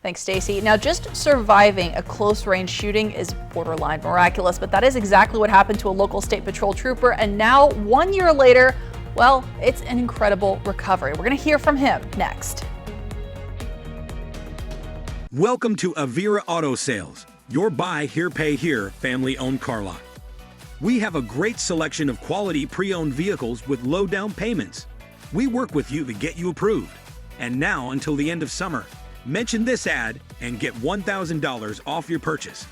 Thanks, Stacy. Now, just surviving a close-range shooting is borderline miraculous, but that is exactly what happened to a local state patrol trooper. And now, 1 year later, well, it's an incredible recovery. We're going to hear from him next. Welcome to Avira Auto Sales, your buy here, pay here family-owned car lot. We have a great selection of quality pre-owned vehicles with low down payments. We work with you to get you approved. And now until the end of summer, mention this ad and get $1,000 off your purchase.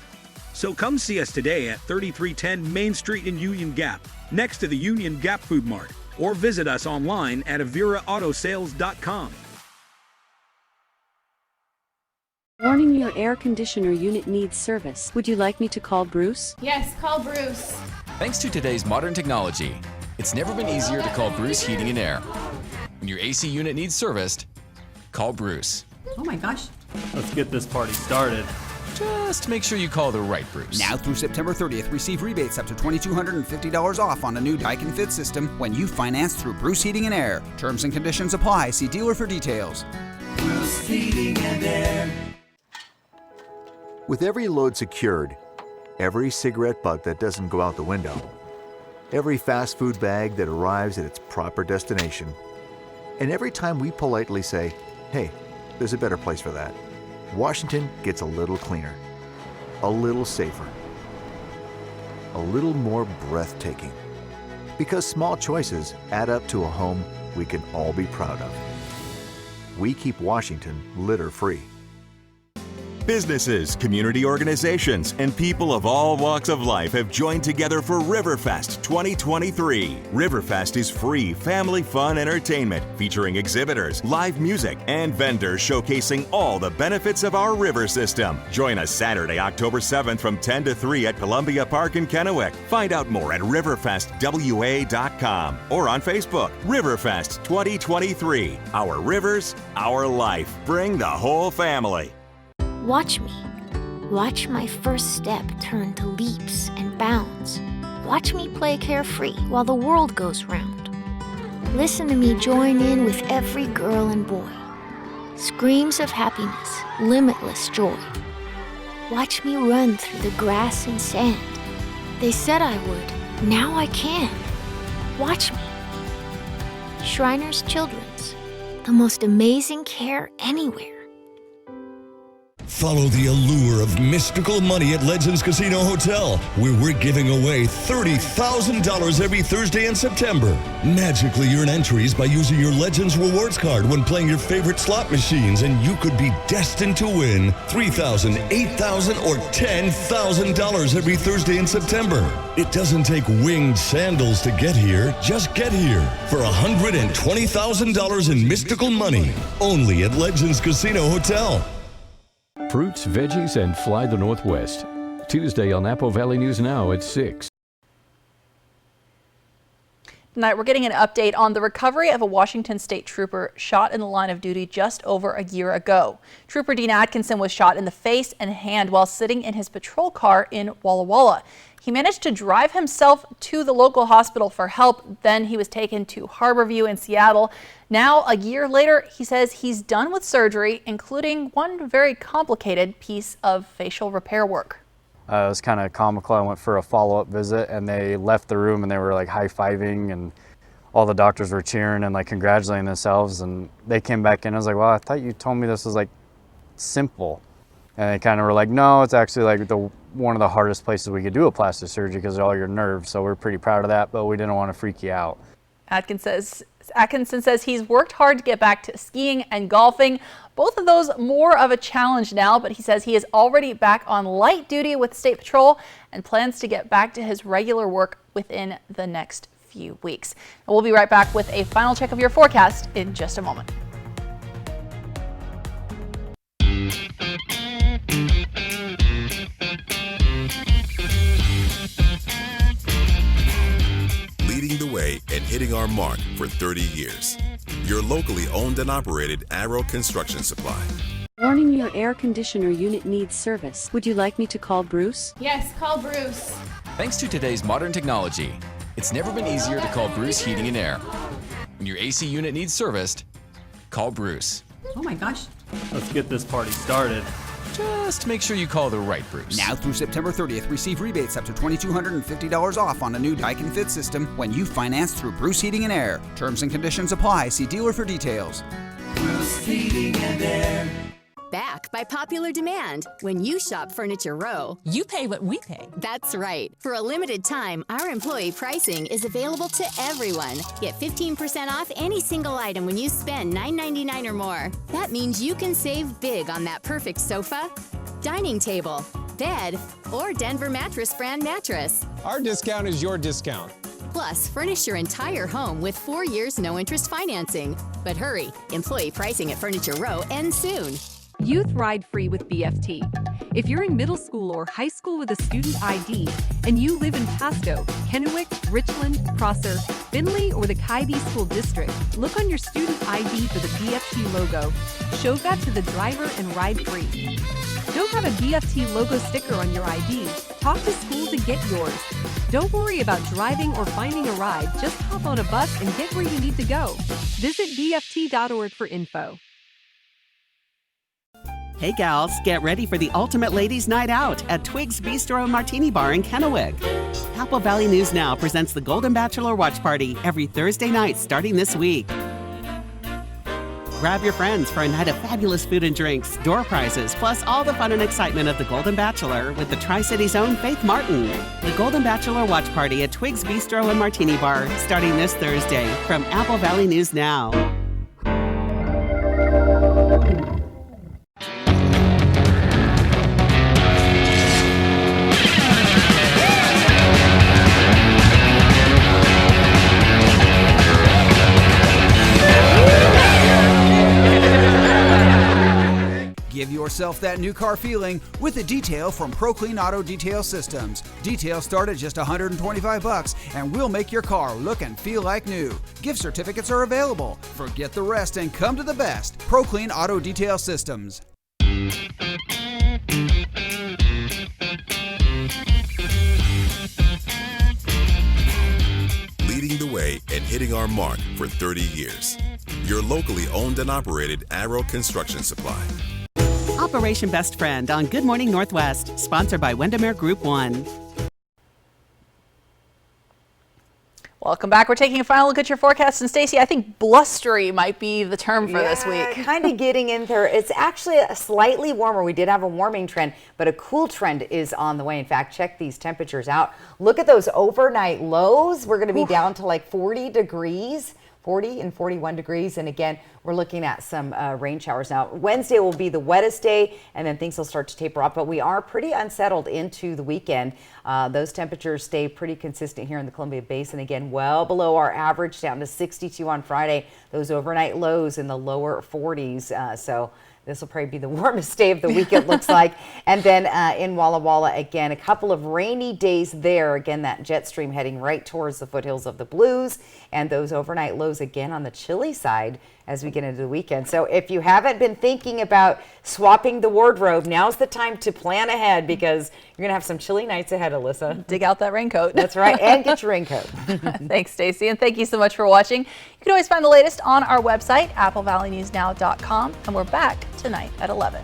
So come see us today at 3310 Main Street in Union Gap, next to the Union Gap Food Mart, or visit us online at averaAutosales.com. Warning, your air conditioner unit needs service. Would you like me to call Bruce? Yes, call Bruce. Thanks to today's modern technology, it's never been easier to call Bruce Heating and Air. When your AC unit needs serviced, call Bruce. Oh my gosh. Let's get this party started. Just make sure you call the right Bruce. Now through September 30th, receive rebates up to $2,250 off on a new Daikin Fit system when you finance through Bruce Heating and Air. Terms and conditions apply. See dealer for details. Bruce Heating and Air. With every load secured, every cigarette butt that doesn't go out the window, every fast food bag that arrives at its proper destination, and every time we politely say, hey, there's a better place for that, Washington gets a little cleaner, a little safer, a little more breathtaking. Because small choices add up to a home we can all be proud of. We keep Washington litter-free. Businesses, community organizations, and people of all walks of life have joined together for Riverfest 2023. Riverfest is free family fun entertainment featuring exhibitors, live music, and vendors showcasing all the benefits of our river system. Join us Saturday, October 7th from 10 to 3 at Columbia Park in Kennewick. Find out more at riverfestwa.com or on Facebook. Riverfest 2023. Our rivers, our life. Bring the whole family. Watch me. Watch my first step turn to leaps and bounds. Watch me play carefree while the world goes round. Listen to me join in with every girl and boy. Screams of happiness, limitless joy. Watch me run through the grass and sand. They said I would, now I can. Watch me. Shriners Children's, the most amazing care anywhere. Follow the allure of mystical money at Legends Casino Hotel, where we're giving away $30,000 every Thursday in September. Magically earn entries by using your Legends Rewards card when playing your favorite slot machines, and you could be destined to win $3,000, $8,000, or $10,000 every Thursday in September. It doesn't take winged sandals to get here. Just get here for $120,000 in mystical money, only at Legends Casino Hotel. Fruits, veggies, and fly the Northwest. Tuesday on Apple Valley News Now at 6. Tonight, we're getting an update on the recovery of a Washington State trooper shot in the line of duty just over a year ago. Trooper Dean Atkinson was shot in the face and hand while sitting in his patrol car in Walla Walla. He managed to drive himself to the local hospital for help. Then he was taken to Harborview in Seattle. Now, a year later, he says he's done with surgery, including one very complicated piece of facial repair work. It was kind of comical. I went for a follow-up visit and they left the room and they were like high-fiving and all the doctors were cheering and like congratulating themselves, and they came back in. I was like, well, I thought you told me this was like simple. And they kind of were like, no, it's actually like one of the hardest places we could do a plastic surgery because of all your nerves. So we're pretty proud of that, but we didn't want to freak you out. Atkinson says he's worked hard to get back to skiing and golfing. Both of those more of a challenge now, but he says he is already back on light duty with State Patrol and plans to get back to his regular work within the next few weeks. And we'll be right back with a final check of your forecast in just a moment. Leading the way and hitting our mark for 30 years. Your locally owned and operated Arrow Construction Supply. Warning, your air conditioner unit needs service. Would you like me to call Bruce? Yes, call Bruce. Thanks to today's modern technology, it's never been easier to call Bruce Heating and Air. When your AC unit needs serviced, call Bruce. Oh my gosh. Let's get this party started. Just make sure you call the right Bruce. Now through September 30th, receive rebates up to $2,250 off on a new Daikin Fit system when you finance through Bruce Heating and Air. Terms and conditions apply. See dealer for details. Bruce Heating and Air. Back by popular demand. When you shop Furniture Row, you pay what we pay. That's right. For a limited time, our employee pricing is available to everyone. Get 15% off any single item when you spend $9.99 or more. That means you can save big on that perfect sofa, dining table, bed, or Denver Mattress brand mattress. Our discount is your discount. Plus, furnish your entire home with 4 years no-interest financing. But hurry, employee pricing at Furniture Row ends soon. Youth ride free with BFT. If you're in middle school or high school with a student ID and you live in Pasco, Kennewick, Richland, Prosser, Findlay, or the Kybee School District, look on your student ID for the BFT logo. Show that to the driver and ride free. Don't have a BFT logo sticker on your ID? Talk to school to get yours. Don't worry about driving or finding a ride. Just hop on a bus and get where you need to go. Visit BFT.org for info. Hey gals, get ready for the ultimate ladies' night out at Twig's Bistro and Martini Bar in Kennewick. Apple Valley News Now presents the Golden Bachelor Watch Party every Thursday night starting this week. Grab your friends for a night of fabulous food and drinks, door prizes, plus all the fun and excitement of the Golden Bachelor with the Tri-City's own Faith Martin. The Golden Bachelor Watch Party at Twig's Bistro and Martini Bar starting this Thursday from Apple Valley News Now. Give yourself that new car feeling with a detail from ProClean Auto Detail Systems. Details start at just $125 and we'll make your car look and feel like new. Gift certificates are available. Forget the rest and come to the best. ProClean Auto Detail Systems. Leading the way and hitting our mark for 30 years. Your locally owned and operated Arrow Construction Supply. Operation Best Friend on Good Morning Northwest, sponsored by Windermere Group 1. Welcome back. We're taking a final look at your forecast. And Stacey, I think blustery might be the term for this week. Kind of getting in there. It's actually a slightly warmer. We did have a warming trend, but a cool trend is on the way. In fact, check these temperatures out. Look at those overnight lows. We're going to be down to like 40 degrees. 40 and 41 degrees. And again, we're looking at some rain showers now. Wednesday will be the wettest day, and then things will start to taper off. But we are pretty unsettled into the weekend. Those temperatures stay pretty consistent here in the Columbia Basin. Again, well below our average, down to 62 on Friday. Those overnight lows in the lower 40s. So this will probably be the warmest day of the week, it looks like. And then in Walla Walla, again, a couple of rainy days there. Again, that jet stream heading right towards the foothills of the Blues. And those overnight lows again on the chilly side as we get into the weekend. So if you haven't been thinking about swapping the wardrobe, now's the time to plan ahead because you're going to have some chilly nights ahead, Alyssa. Dig out that raincoat. That's right. And get your raincoat. Thanks, Stacey. And thank you so much for watching. You can always find the latest on our website, applevalleyNewsNow.com. And we're back tonight at 11.